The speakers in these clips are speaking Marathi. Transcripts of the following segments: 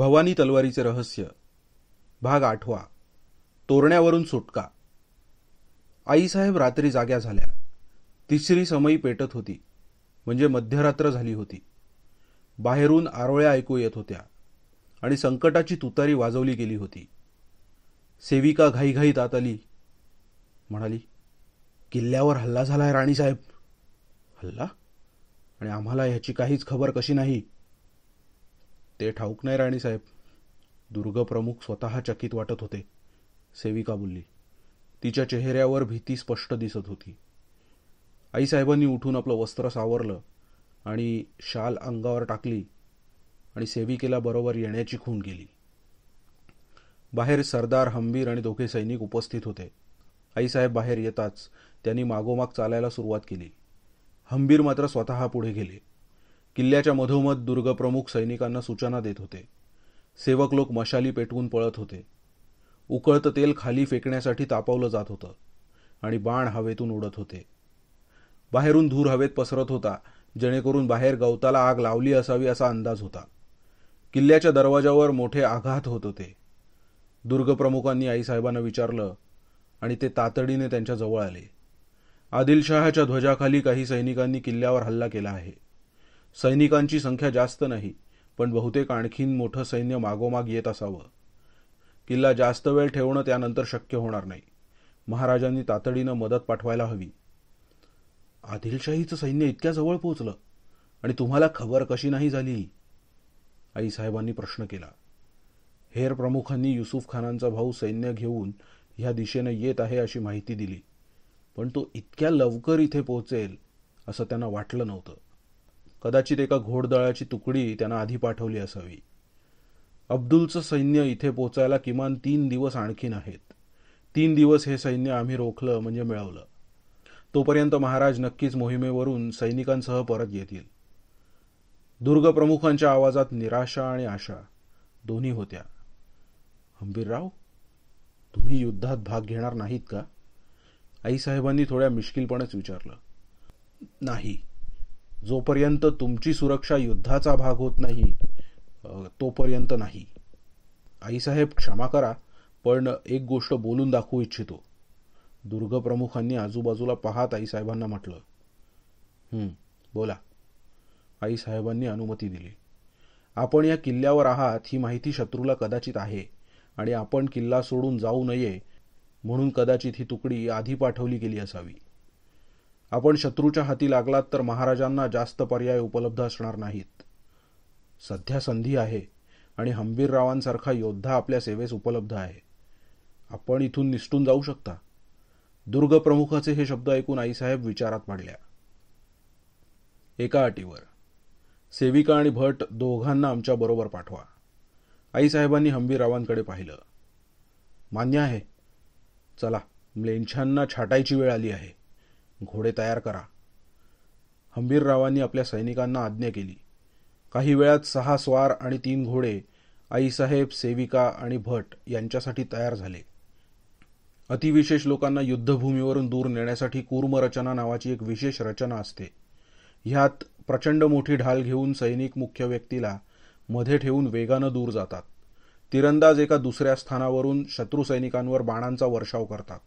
भवानी तलवारीचे रहस्य भाग 8. तोरण्यावरून सुटका. आईसाहेब रात्री जाग्या झाल्या. तिसरी समई पेटत होती, म्हणजे मध्यरात्र झाली होती. बाहेरून आरोळ्या ऐकू येत होत्या आणि संकटाची तुतारी वाजवली गेली होती. सेविका घाईघाईत आत आली. म्हणाली, किल्ल्यावर हल्ला झालाय राणीसाहेब. हल्ला? आणि आम्हाला ह्याची काहीच खबर कशी नाही? ते ठाऊक नाही राणीसाहेब. दुर्गप्रमुख स्वतः चकित वाटत होते, सेविका बोलली. तिच्या चेहऱ्यावर भीती स्पष्ट दिसत होती. आईसाहेबांनी उठून आपलं वस्त्र सावरलं आणि शाल अंगावर टाकली आणि सेविकेला बरोबर येण्याची खूण केली. बाहेर सरदार, हंबीर आणि दोघे सैनिक उपस्थित होते. आईसाहेब बाहेर येताच त्यांनी मागोमाग चालायला सुरुवात केली. हंबीर मात्र स्वतः पुढे गेले. किल्ल्याच्या मधोमध दुर्गप्रमुख सैनिकांना सूचना देत होते. सेवक लोक मशाली पेटवून पळत होते. उकळतं तेल खाली फेकण्यासाठी तापवलं जात होतं आणि बाण हवेतून उडत होते. बाहेरून धूर हवेत पसरत होता, जेणेकरून बाहेर गवताला आग लावली असावी असा अंदाज होता. किल्ल्याच्या दरवाजावर मोठे आघात होत होते. दुर्गप्रमुखांनी आईसाहेबांना विचारलं आणि ते तातडीने त्यांच्या जवळ आले. आदिलशहाच्या ध्वजाखाली काही सैनिकांनी किल्ल्यावर हल्ला केला आहे. सैनिकांची संख्या जास्त नाही, पण बहुतेक आणखीन मोठं सैन्य मागोमाग येत असावं. किल्ला जास्त वेळ ठेवणं त्यानंतर शक्य होणार नाही. महाराजांनी तातडीनं मदत पाठवायला हवी. आदिलशाहीचं सैन्य इतक्या जवळ पोहोचलं आणि तुम्हाला खबर कशी नाही झाली? आईसाहेबांनी प्रश्न केला. हेर प्रमुखांनी युसुफ खानांचा भाऊ सैन्य घेऊन ह्या दिशेनं येत आहे अशी माहिती दिली, पण तो इतक्या लवकर इथे पोहोचेल असं त्यांना वाटलं नव्हतं. कदाचित एका घोडदळाची तुकडी त्यांना आधी पाठवली असावी. अब्दुलचं सैन्य इथे पोचायला किमान 3 दिवस आणखीन आहेत. 3 दिवस हे सैन्य आम्ही रोखलं म्हणजे मिळवलं. तोपर्यंत महाराज नक्कीच मोहिमेवरून सैनिकांसह परत येतील. दुर्गप्रमुखांच्या आवाजात निराशा आणि आशा दोन्ही होत्या. हंबीरराव, तुम्ही युद्धात भाग घेणार नाहीत का? आईसाहेबांनी थोड्या मिश्किलपणेच विचारलं. नाही, जोपर्यंत तुमची सुरक्षा युद्धाचा भाग होत नाही तोपर्यंत नाही. आईसाहेब, क्षमा करा, पण एक गोष्ट बोलून दाखवू इच्छितो. दुर्गप्रमुखांनी आजूबाजूला पाहत आईसाहेबांना म्हटलं. बोला. आईसाहेबांनी अनुमती दिली. आपण या किल्ल्यावर आहात ही माहिती शत्रूला कदाचित आहे आणि आपण किल्ला सोडून जाऊ नये म्हणून कदाचित ही तुकडी आधी पाठवली गेली असावी. आपण शत्रूच्या हाती लागलात तर महाराजांना जास्त पर्याय उपलब्ध असणार नाहीत. सध्या संधी आहे आणि हंबीररावांसारखा योद्धा आपल्या सेवेस उपलब्ध आहे. आपण इथून निसटून जाऊ शकता. दुर्गप्रमुखाचे हे शब्द ऐकून आईसाहेब विचारात पडल्या. एका अटीवर, सेविका आणि भट दोघांना आमच्या बरोबर पाठवा. आईसाहेबांनी हंबीररावांकडे पाहिलं. मान्य आहे. चला, म्लेच्छांना छाटायची वेळ आली आहे. घोडे तयार करा. हंबीररावांनी आपल्या सैनिकांना आज्ञा केली. काही वेळात 6 स्वार आणि 3 घोडे आईसाहेब, सेविका आणि भट यांच्यासाठी तयार झाले. अतिविशेष लोकांना युद्धभूमीवरून दूर नेण्यासाठी कूर्मरचना नावाची एक विशेष रचना असते. ह्यात प्रचंड मोठी ढाल घेऊन सैनिक मुख्य व्यक्तीला मध्ये ठेवून वेगानं दूर जातात. तिरंदाज एका दुसऱ्या स्थानावरून शत्रू सैनिकांवर बाणांचा वर्षाव करतात.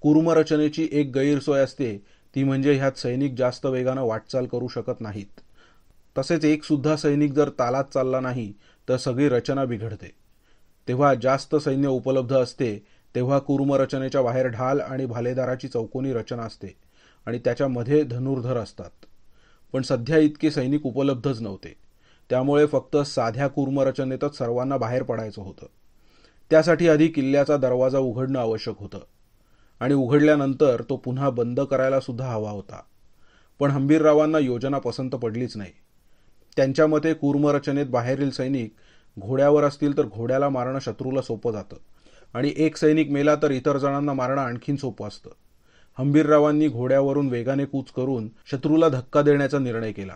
कूर्मरचनेची एक गैरसोय असते, ती म्हणजे ह्यात सैनिक जास्त वेगानं वाटचाल करू शकत नाहीत. तसेच एक सुद्धा सैनिक जर तालात चालला नाही तर सगळी रचना बिघडते. तेव्हा जास्त सैन्य उपलब्ध असते तेव्हा कूर्मरचनेच्या बाहेर ढाल आणि भालेदाराची चौकोनी रचना असते आणि त्याच्यामध्ये धनुर्धर असतात. पण सध्या इतके सैनिक उपलब्धच नव्हते. त्यामुळे फक्त साध्या कूर्मरचनेतच सर्वांना बाहेर पडायचं होतं. त्यासाठी आधी किल्ल्याचा दरवाजा उघडणं आवश्यक होतं आणि उघडल्यानंतर तो पुन्हा बंद करायला सुद्धा हवा होता. पण हंबीररावांना योजना पसंत पडलीच नाही. त्यांच्या मते कूर्मरचनेत बाहेरील सैनिक घोड्यावर असतील तर घोड्याला मारणं शत्रूला सोपं जातं आणि एक सैनिक मेला तर इतर जणांना मारणं आणखीन सोपं असतं. हंबीररावांनी घोड्यावरून वेगाने कूच करून शत्रूला धक्का देण्याचा निर्णय केला.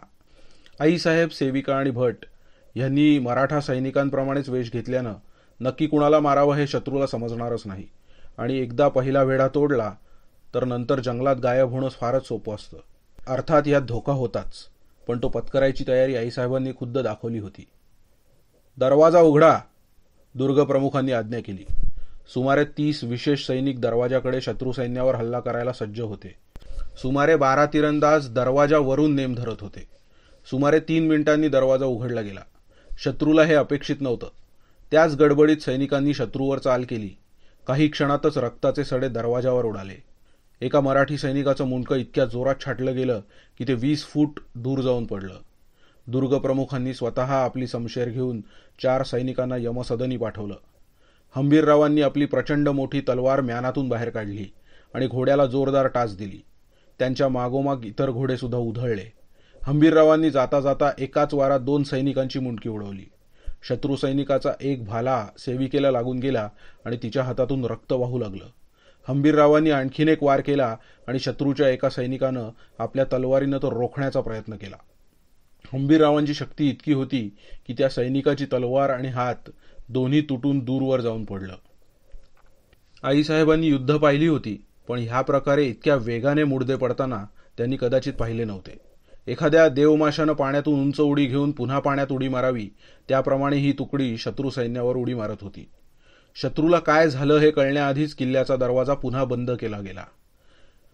आईसाहेब, सेविका आणि भट यांनी मराठा सैनिकांप्रमाणेच वेश घेतल्यानं नक्की कुणाला मारावं हे शत्रूला समजणारच नाही आणि एकदा पहिला वेढा तोडला तर नंतर जंगलात गायब होणं फारच सोपं असतं. अर्थात यात धोका होताच, पण तो पत्करायची तयारी आईसाहेबांनी खुद्द दाखवली होती. दरवाजा उघडा, दुर्गप्रमुखांनी आज्ञा केली. सुमारे 30 विशेष सैनिक दरवाजाकडे शत्रू सैन्यावर हल्ला करायला सज्ज होते. सुमारे 12 तिरंदाज दरवाजावरून नेम धरत होते. सुमारे 3 मिनिटांनी दरवाजा उघडला गेला. शत्रूला हे अपेक्षित नव्हतं. त्याच गडबडीत सैनिकांनी शत्रूवर चाल केली. काही क्षणातच रक्ताचे सडे दरवाजावर उडाले. एका मराठी सैनिकाचं मुंडकं इतक्या जोरात छाटलं गेलं की ते 20 फूट दूर जाऊन पडलं. दुर्गप्रमुखांनी स्वतः आपली समशेर घेऊन 4 सैनिकांना यमसदनी पाठवलं. हंबीररावांनी आपली प्रचंड मोठी तलवार म्यानातून बाहेर काढली आणि घोड्याला जोरदार टाच दिली. त्यांच्या मागोमाग इतर घोडे सुद्धा उधळले. हंबीररावांनी जाता जाता एकाच वारात 2 सैनिकांची मुंडकी उडवली. शत्रू सैनिकाचा एक भाला सेविकेला लागून गेला आणि तिच्या हातातून रक्त वाहू लागलं. हंबीररावांनी आणखीन एक वार केला आणि शत्रूच्या एका सैनिकानं आपल्या तलवारीनं तो रोखण्याचा प्रयत्न केला. हंबीररावांची शक्ती इतकी होती की त्या सैनिकाची तलवार आणि हात दोन्ही तुटून दूरवर जाऊन पडलं. आईसाहेबांनी युद्ध पाहिली होती, पण ह्या प्रकारे इतक्या वेगाने मुडदे पडताना त्यांनी कदाचित पाहिले नव्हते. एखाद्या देवमाशानं पाण्यातून उंच उडी घेऊन पुन्हा पाण्यात उडी मारावी, त्याप्रमाणे ही तुकडी शत्रू सैन्यावर उडी मारत होती. शत्रूला काय झालं हे कळण्याआधीच किल्ल्याचा दरवाजा पुन्हा बंद केला गेला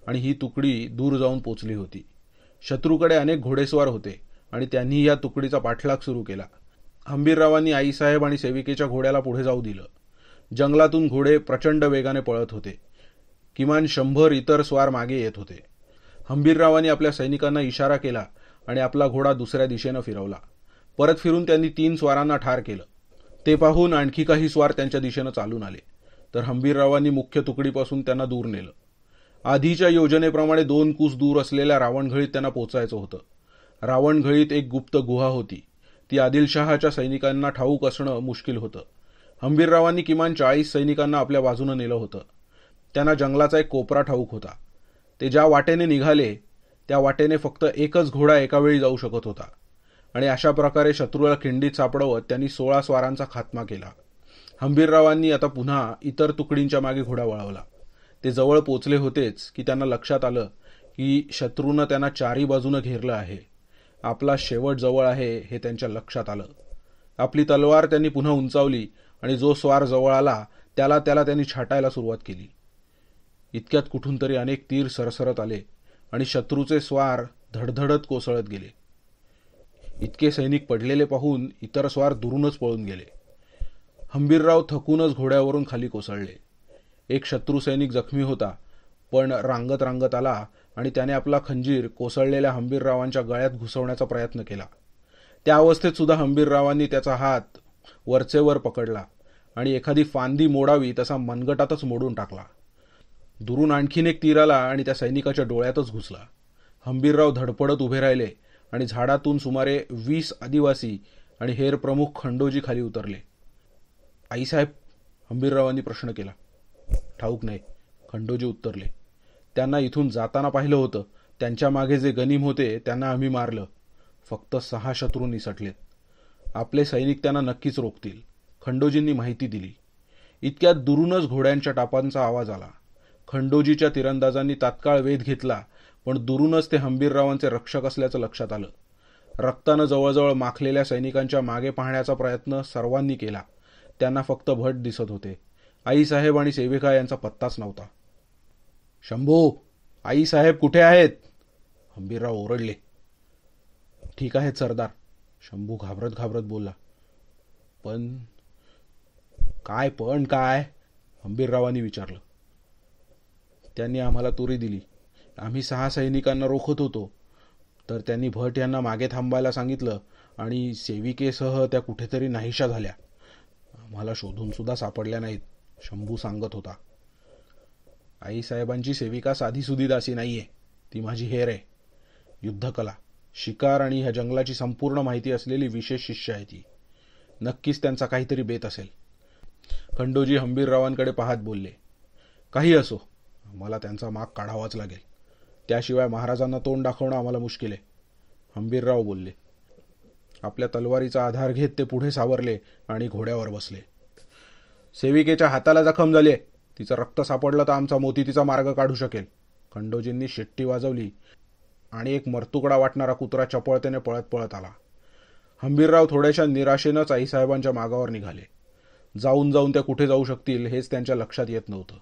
आणि ही तुकडी दूर जाऊन पोचली होती. शत्रूकडे अनेक घोडेस्वार होते आणि त्यांनी या तुकडीचा पाठलाग सुरू केला. हंबीररावांनी आईसाहेब आणि सेविकेच्या घोड्याला पुढे जाऊ दिलं. जंगलातून घोडे प्रचंड वेगाने पळत होते. किमान 100 इतर स्वार मागे येत होते. हंबीररावांनी आपल्या सैनिकांना इशारा केला आणि आपला घोडा दुसऱ्या दिशेनं फिरवला. परत फिरून त्यांनी 3 स्वारांना ठार केलं. ते पाहून आणखी काही स्वार त्यांच्या दिशेनं चालून आले, तर हंबीररावांनी मुख्य तुकडीपासून त्यांना दूर नेलं. आधीच्या योजनेप्रमाणे 2 कुस दूर असलेल्या रावणघळीत त्यांना पोचायचं होतं. रावणघळीत एक गुप्त गुहा होती. ती आदिलशहाच्या सैनिकांना ठाऊक असणं मुश्किल होतं. हंबीररावांनी किमान 40 सैनिकांना आपल्या बाजूनं नेलं होतं. त्यांना जंगलाचा एक कोपरा ठाऊक होता. ते ज्या वाटेने निघाले त्या वाटेने फक्त एकच घोडा एकावेळी जाऊ शकत होता आणि अशा प्रकारे शत्रूला खिंडीत सापडवत त्यांनी 16 स्वारांचा खात्मा केला. हंबीररावांनी आता पुन्हा इतर तुकडींच्या मागे घोडा वळवला. ते जवळ पोचले होतेच की त्यांना लक्षात आलं की शत्रूनं त्यांना 4ही बाजूनं घेरलं आहे. आपला शेवट जवळ आहे हे त्यांच्या लक्षात आलं. आपली तलवार त्यांनी पुन्हा उंचावली आणि जो स्वार जवळ आला त्याला त्यांनी छाटायला सुरुवात केली. इतक्यात कुठून तरी अनेक तीर सरसरत आले आणि शत्रूचे स्वार धडधडत कोसळत गेले. इतके सैनिक पडलेले पाहून इतर स्वार दुरूनच पळून गेले. हंबीरराव थकूनच घोड्यावरून खाली कोसळले. एक शत्रू सैनिक जखमी होता, पण रांगत रांगत आला आणि त्याने आपला खंजीर कोसळलेल्या हंबीररावांच्या गळ्यात घुसवण्याचा प्रयत्न केला. त्या अवस्थेत सुद्धा हंबीररावांनी त्याचा हात वरचेवर पकडला आणि एखादी फांदी मोडावी तसा मनगटातच मोडून टाकला. दुरून आणखीन एक तीर आला आणि त्या सैनिकाच्या डोळ्यातच घुसला. हंबीरराव धडपडत उभे राहिले आणि झाडातून सुमारे 20 आदिवासी आणि हेर प्रमुख खंडोजी खाली उतरले. आईसाहेब, हंबीररावांनी प्रश्न केला. ठाऊक नाही, खंडोजी उत्तरले. त्यांना इथून जाताना पाहिलं होतं. त्यांच्या मागे जे गनीम होते त्यांना आम्ही मारलं. फक्त 6 शत्रू निसटलेत. आपले सैनिक त्यांना नक्कीच रोखतील, खंडोजींनी माहिती दिली. इतक्यात दुरूनच घोड्यांच्या टापांचा आवाज आला. खंडोजीच्या तिरंदाजांनी तात्काळ वेध घेतला, पण दुरूनच ते हंबीररावांचे रक्षक असल्याचं लक्षात आलं. रक्तानं जवळजवळ माखलेल्या सैनिकांच्या मागे पाहण्याचा प्रयत्न सर्वांनी केला. त्यांना फक्त भट दिसत होते. आईसाहेब आणि सेविका यांचा पत्ताच नव्हता. शंभू, आईसाहेब कुठे आहेत? हंबीरराव ओरडले. ठीक आहेत सरदार, शंभू घाबरत घाबरत बोलला. पण काय? हंबीररावांनी विचारलं. त्यांनी आम्हाला तुरी दिली. आम्ही 6 सैनिकांना रोखत होतो, तर त्यांनी भट यांना मागे थांबायला सांगितलं आणि सेविकेसह त्या कुठेतरी नाहीशा झाल्या. आम्हाला शोधून सुद्धा सापडल्या नाहीत, शंभू सांगत होता. आईसाहेबांची सेविका साधीसुधी दासी नाहीये, ती माझी हेर आहे. युद्धकला, शिकार आणि ह्या जंगलाची संपूर्ण माहिती असलेली विशेष शिष्य आहे ती. नक्कीच त्यांचा काहीतरी बेत असेल. खंडोजी हंबीररावांकडे पाहत बोलले. काही असो, आम्हाला त्यांचा माग काढावाच लागेल. त्याशिवाय महाराजांना तोंड दाखवणं आम्हाला मुश्किल आहे. हंबीरराव बोलले. आपल्या तलवारीचा आधार घेत ते पुढे सावरले आणि घोड्यावर बसले. सेविकेच्या हाताला जखम झाली. तिचं रक्त सापडलं तर आमचा मोती तिचा मार्ग काढू शकेल. खंडोजींनी शिट्टी वाजवली आणि एक मरतुकडा वाटणारा कुत्रा चपळतेने पळत पळत आला. हंबीरराव थोड्याशा निराशेनंच आईसाहेबांच्या मागावर निघाले. जाऊन जाऊन त्या कुठे जाऊ शकतील हेच त्यांच्या लक्षात येत नव्हतं.